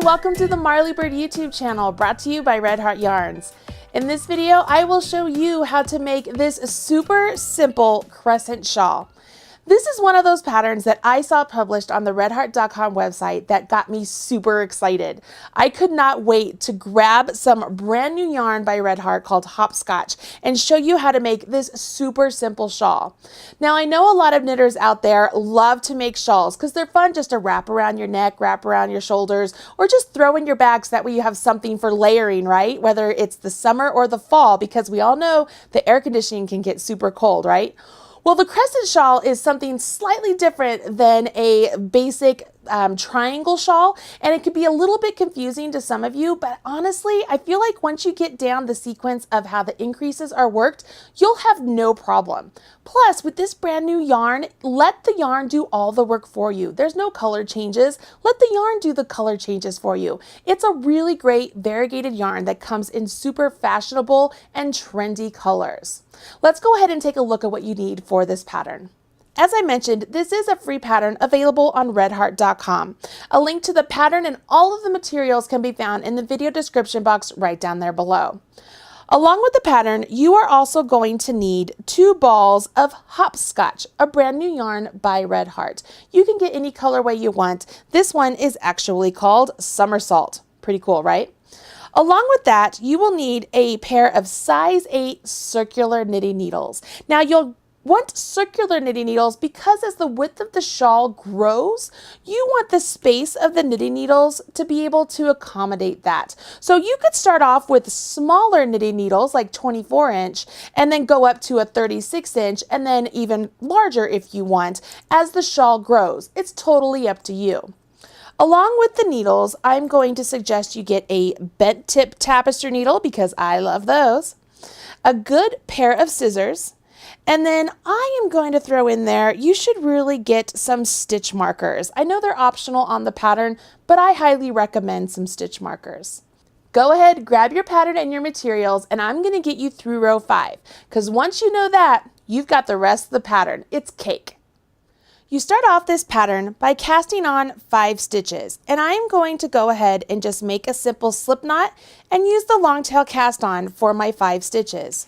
welcome to the Marley Bird YouTube channel, brought to you by Red Heart Yarns. In this video, I will show you how to make this super simple crescent shawl. This is one of those patterns that I saw published on the redheart.com website that got me super excited. I could not wait to grab some brand new yarn by Red Heart called Hopscotch and show you how to make this super simple shawl. Now, I know a lot of knitters out there love to make shawls because they're fun just to wrap around your neck, wrap around your shoulders, or just throw in your bags. That way you have something for layering, right? Whether it's the summer or the fall, because we all know the air conditioning can get super cold, right? Well, the crescent shawl is something slightly different than a basic triangle shawl, and it could be a little bit confusing to some of you, but honestly, I feel like once you get down the sequence of how the increases are worked, you'll have no problem. Plus, with this brand new yarn, let the yarn do all the work for you. There's no color changes. Let the yarn do the color changes for you. It's a really great variegated yarn that comes in super fashionable and trendy colors. Let's go ahead and take a look at what you need for this pattern. As I mentioned, this is a free pattern available on redheart.com. A link to the pattern and all of the materials can be found in the video description box right down there below. Along with the pattern, you are also going to need 2 balls of Hopscotch, a brand new yarn by Red Heart. You can get any colorway you want. This one is actually called Somersault. Pretty cool, right? Along with that, you will need a pair of size 8 circular knitting needles. Now, you'll want circular knitting needles because as the width of the shawl grows, you want the space of the knitting needles to be able to accommodate that. So you could start off with smaller knitting needles like 24-inch and then go up to a 36-inch and then even larger if you want as the shawl grows. It's totally up to you. Along with the needles, I'm going to suggest you get a bent tip tapestry needle because I love those, a good pair of scissors, and then I am going to throw in there, you should really get some stitch markers. I know they're optional on the pattern, but I highly recommend some stitch markers. Go ahead, grab your pattern and your materials, and I'm going to get you through row 5, because once you know that, you've got the rest of the pattern. It's cake. You start off this pattern by casting on 5 stitches, and I am going to go ahead and just make a simple slip knot and use the long tail cast on for my 5 stitches.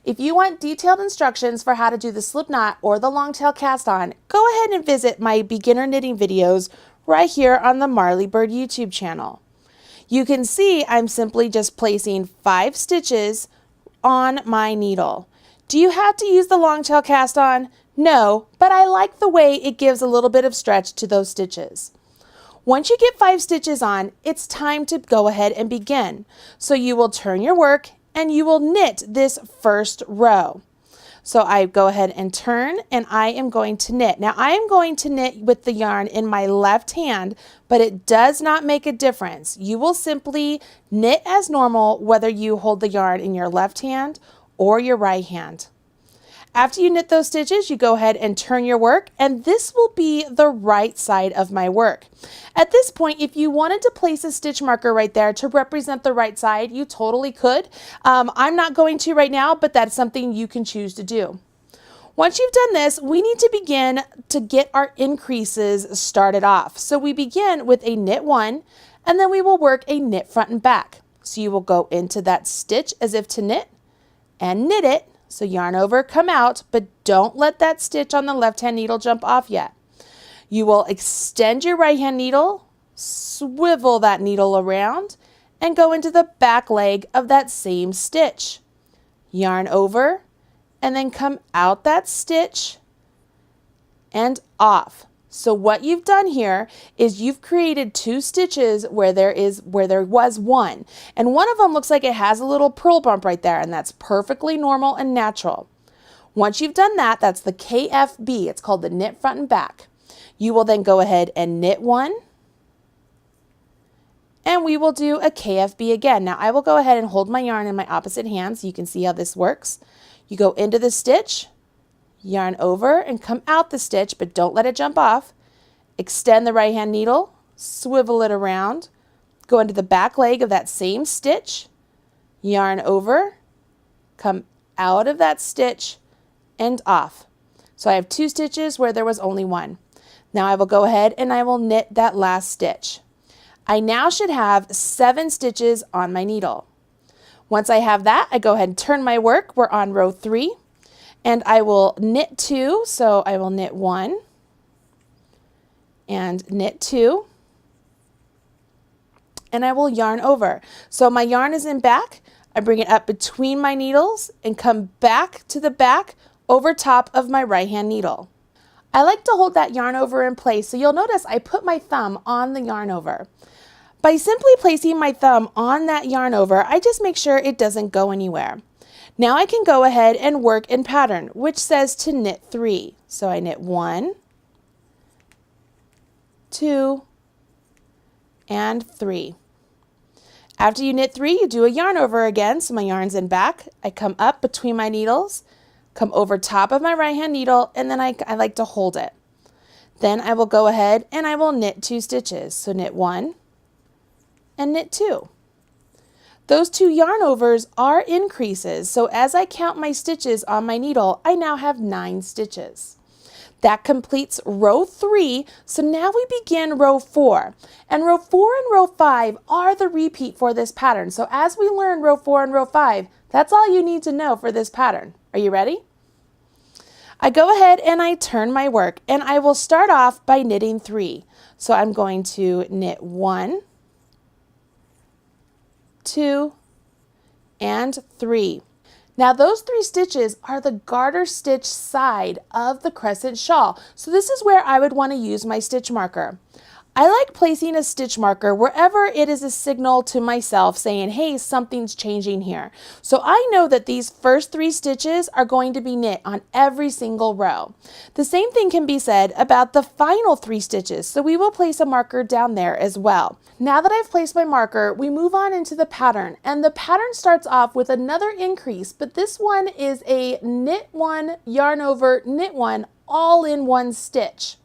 If you want detailed instructions for how to do the slip knot or the long tail cast on, go ahead and visit my beginner knitting videos right here on the Marley Bird YouTube channel. You can see I'm simply just placing 5 stitches on my needle. Do you have to use the long tail cast on? No, but I like the way it gives a little bit of stretch to those stitches. Once you get 5 stitches on, it's time to go ahead and begin. So you will turn your work and you will knit this first row. So I go ahead and turn and I am going to knit. Now I am going to knit with the yarn in my left hand, but it does not make a difference. You will simply knit as normal whether you hold the yarn in your left hand or your right hand. After you knit those stitches, you go ahead and turn your work, and this will be the right side of my work. At this point, if you wanted to place a stitch marker right there to represent the right side, you totally could. I'm not going to right now, but that's something you can choose to do. Once you've done this, we need to begin to get our increases started off. So we begin with a knit 1, and then we will work a knit front and back. So you will go into that stitch as if to knit, and knit it. So yarn over, come out, but don't let that stitch on the left-hand needle jump off yet. You will extend your right-hand needle, swivel that needle around, and go into the back leg of that same stitch. Yarn over, and then come out that stitch and off. So what you've done here is you've created 2 stitches where there was 1. And one of them looks like it has a little purl bump right there, and that's perfectly normal and natural. Once you've done that, that's the KFB. It's called the knit front and back. You will then go ahead and knit 1, and we will do a KFB again. Now I will go ahead and hold my yarn in my opposite hand so you can see how this works. You go into the stitch, yarn over and come out the stitch, but don't let it jump off. Extend the right hand needle, swivel it around, go into the back leg of that same stitch, yarn over, come out of that stitch and off. So I have 2 stitches where there was only 1. Now I will go ahead and I will knit that last stitch. I now should have 7 stitches on my needle. Once I have that, I go ahead and turn my work. We're on row 3, and I will knit 2. So I will knit 1 and knit 2, and I will yarn over. So my yarn is in back. I bring it up between my needles and come back to the back over top of my right hand needle. I like to hold that yarn over in place, so you'll notice I put my thumb on the yarn over. By simply placing my thumb on that yarn over, I just make sure it doesn't go anywhere. Now I can go ahead and work in pattern, which says to knit 3. So I knit 1, 2, and 3. After you knit 3, you do a yarn over again. So my yarn's in back. I come up between my needles, come over top of my right hand needle, and then I like to hold it. Then I will go ahead and I will knit 2 stitches. So knit 1 and knit 2. Those 2 yarn overs are increases. So as I count my stitches on my needle, I now have 9 stitches. That completes row 3. So now we begin row 4. And row 4 and row 5 are the repeat for this pattern. So as we learn row 4 and row 5, that's all you need to know for this pattern. Are you ready? I go ahead and I turn my work, and I will start off by knitting 3. So I'm going to knit 1, 2, and 3. Now those 3 stitches are the garter stitch side of the crescent shawl. So this is where I would want to use my stitch marker. I like placing a stitch marker wherever it is a signal to myself saying, hey, something's changing here. So I know that these first 3 stitches are going to be knit on every single row. The same thing can be said about the final 3 stitches. So we will place a marker down there as well. Now that I've placed my marker, we move on into the pattern. And the pattern starts off with another increase, but this one is a knit 1, yarn over, knit 1, all in one stitch.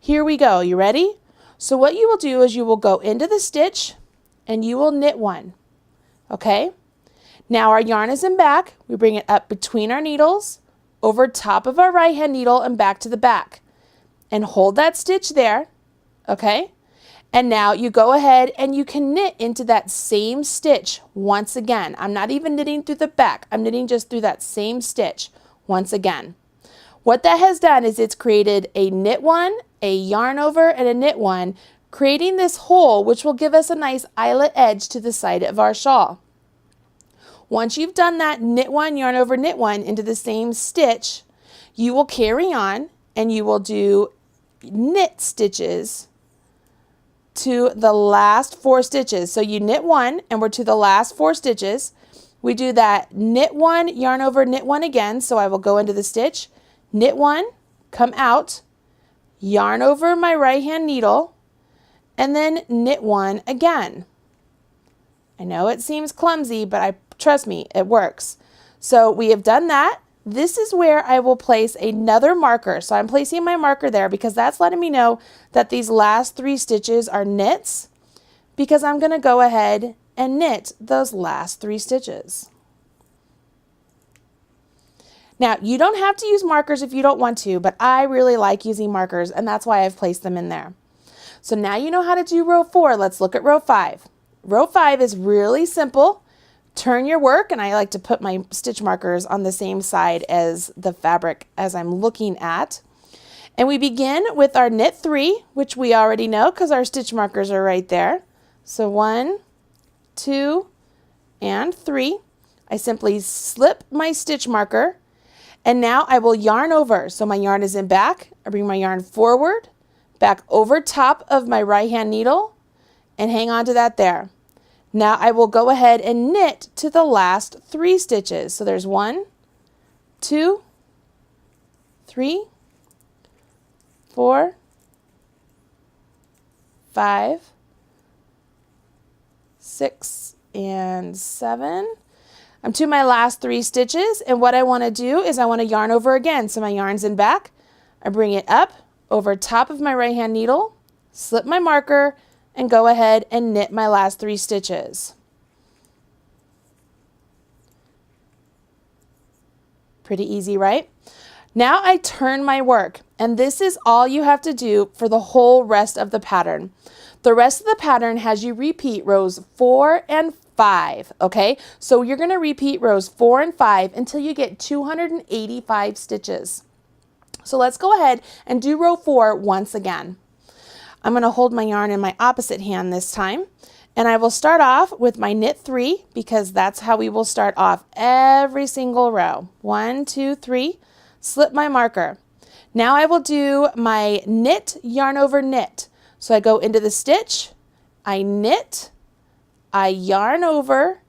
Here we go. You ready? So what you will do is you will go into the stitch and you will knit 1. Okay? Now our yarn is in back. We bring it up between our needles, over top of our right hand needle and back to the back. And hold that stitch there. Okay? And now you go ahead and you can knit into that same stitch once again. I'm not even knitting through the back. I'm knitting just through that same stitch once again. What that has done is it's created a knit 1, a yarn over, and a knit 1, creating this hole which will give us a nice eyelet edge to the side of our shawl. Once you've done that knit 1, yarn over, knit 1 into the same stitch, you will carry on and you will do knit stitches to the last 4 stitches. So you knit 1 and we're to the last 4 stitches. We do that knit 1, yarn over, knit 1 again. So I will go into the stitch, knit 1, come out, yarn over my right hand needle, and then knit 1 again. I know it seems clumsy, but trust me, it works. So we have done that. This is where I will place another marker. So I'm placing my marker there because that's letting me know that these last 3 stitches are knits, because I'm going to go ahead and knit those last 3 stitches. Now, you don't have to use markers if you don't want to, but I really like using markers, and that's why I've placed them in there. So now you know how to do row 4. Let's look at row 5. Row 5 is really simple. Turn your work, and I like to put my stitch markers on the same side as the fabric as I'm looking at. And we begin with our knit 3, which we already know because our stitch markers are right there. So 1, 2, and 3. I simply slip my stitch marker, and now I will yarn over. So my yarn is in back. I bring my yarn forward, back over top of my right hand needle, and hang on to that there. Now I will go ahead and knit to the last 3 stitches. So there's 1, 2, 3, 4, 5, 6, and 7. I'm to my last 3 stitches, and what I want to do is I want to yarn over again. So my yarn's in back. I bring it up over top of my right hand needle, slip my marker, and go ahead and knit my last 3 stitches. Pretty easy, right? Now I turn my work, and this is all you have to do for the whole rest of the pattern. The rest of the pattern has you repeat rows 4 and 5, okay? So you're going to repeat rows 4 and 5 until you get 285 stitches. So let's go ahead and do row 4 once again. I'm going to hold my yarn in my opposite hand this time, and I will start off with my knit 3 because that's how we will start off every single row. 1, 2, 3, slip my marker. Now I will do my knit, yarn over knit. So I go into the stitch, I knit, I yarn over,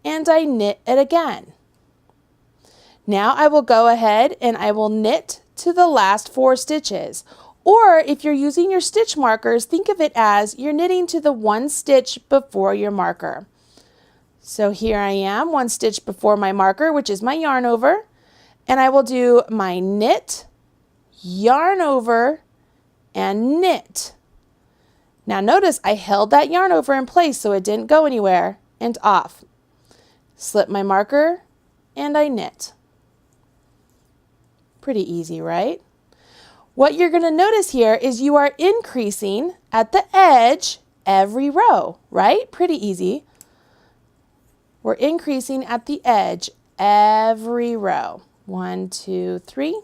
and I knit it again. Now I will go ahead and I will knit to the last 4 stitches. Or if you're using your stitch markers, think of it as you're knitting to the 1 stitch before your marker. So here I am, 1 stitch before my marker, which is my yarn over, and I will do my knit, yarn over, and knit. Now notice I held that yarn over in place so it didn't go anywhere, and off. Slip my marker, and I knit. Pretty easy, right? What you're going to notice here is you are increasing at the edge every row, right? Pretty easy. We're increasing at the edge every row. 1, 2, 3.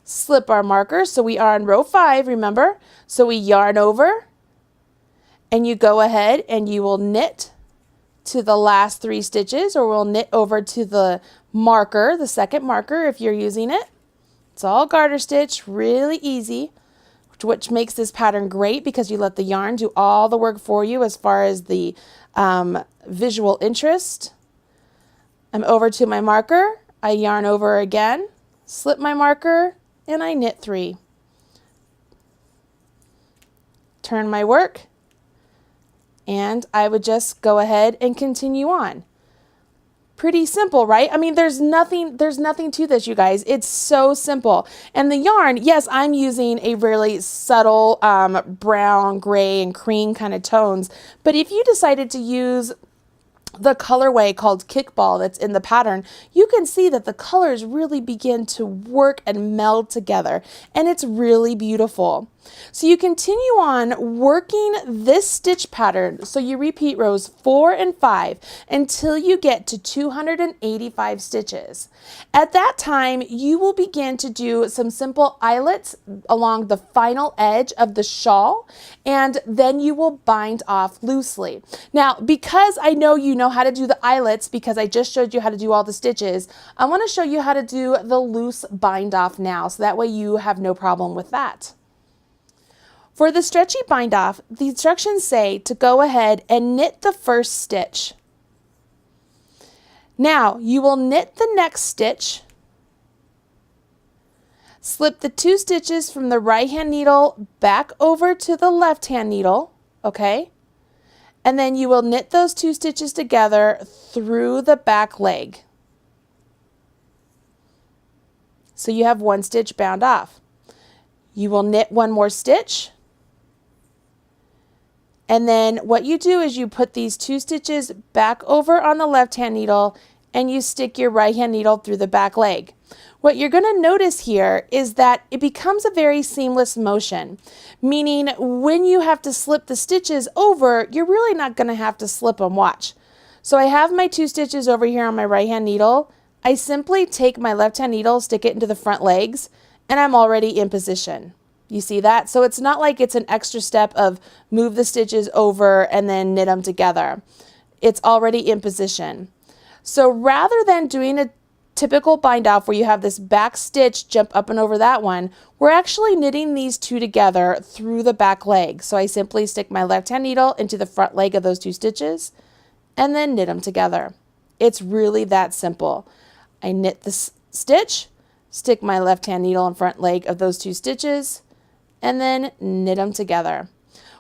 Slip our marker. So we are on row 5, remember? So we yarn over, and you go ahead and you will knit to the last 3 stitches, or we'll knit over to the marker, the second marker if you're using it. It's all garter stitch, really easy, which makes this pattern great because you let the yarn do all the work for you as far as the visual interest. I'm over to my marker, I yarn over again, slip my marker, and I knit 3. Turn my work, and I would just go ahead and continue on. Pretty simple, right? I mean, there's nothing to this, you guys. It's so simple. And the yarn, yes, I'm using a really subtle brown, gray, and cream kind of tones. But if you decided to use the colorway called Kickball that's in the pattern, you can see that the colors really begin to work and meld together, and it's really beautiful. So you continue on working this stitch pattern, so you repeat rows 4 and 5 until you get to 285 stitches. At that time, you will begin to do some simple eyelets along the final edge of the shawl, and then you will bind off loosely. Now, because I know you know how to do the eyelets because I just showed you how to do all the stitches, I want to show you how to do the loose bind off now, so that way you have no problem with that. For the stretchy bind off, the instructions say to go ahead and knit the first stitch. Now you will knit the next stitch, slip the 2 stitches from the right hand needle back over to the left hand needle, okay? And then you will knit those 2 stitches together through the back leg. So you have 1 stitch bound off. You will knit 1 more stitch. And then what you do is you put these 2 stitches back over on the left hand needle and you stick your right hand needle through the back leg. What you're going to notice here is that it becomes a very seamless motion, meaning when you have to slip the stitches over, you're really not going to have to slip them. Watch. So I have my 2 stitches over here on my right hand needle. I simply take my left hand needle, stick it into the front legs, and I'm already in position. You see that? So it's not like it's an extra step of move the stitches over and then knit them together. It's already in position. So rather than doing a typical bind off where you have this back stitch jump up and over that one, we're actually knitting these 2 together through the back leg. So I simply stick my left hand needle into the front leg of those 2 stitches and then knit them together. It's really that simple. I knit the stitch, stick my left hand needle in front leg of those 2 stitches, and then knit them together.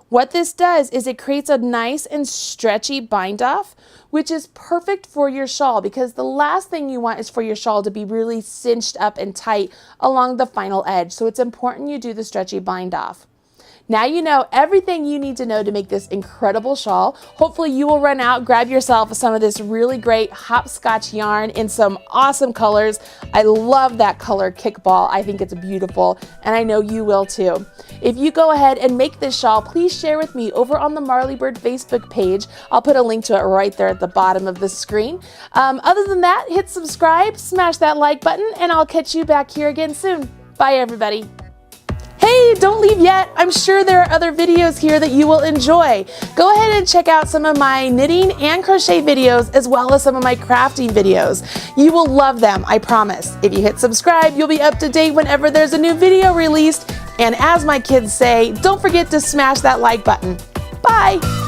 What this does is it creates a nice and stretchy bind off, which is perfect for your shawl because the last thing you want is for your shawl to be really cinched up and tight along the final edge. So it's important you do the stretchy bind off. Now you know everything you need to know to make this incredible shawl. Hopefully you will run out, grab yourself some of this really great hopscotch yarn in some awesome colors. I love that color kickball. I think it's beautiful, and I know you will too. If you go ahead and make this shawl, please share with me over on the Marley Bird Facebook page. I'll put a link to it right there at the bottom of the screen. Other than that, hit subscribe, smash that like button, and I'll catch you back here again soon. Bye everybody. Hey, don't leave yet. I'm sure there are other videos here that you will enjoy. Go ahead and check out some of my knitting and crochet videos, as well as some of my crafting videos. You will love them, I promise. If you hit subscribe, you'll be up to date whenever there's a new video released. And as my kids say, don't forget to smash that like button. Bye.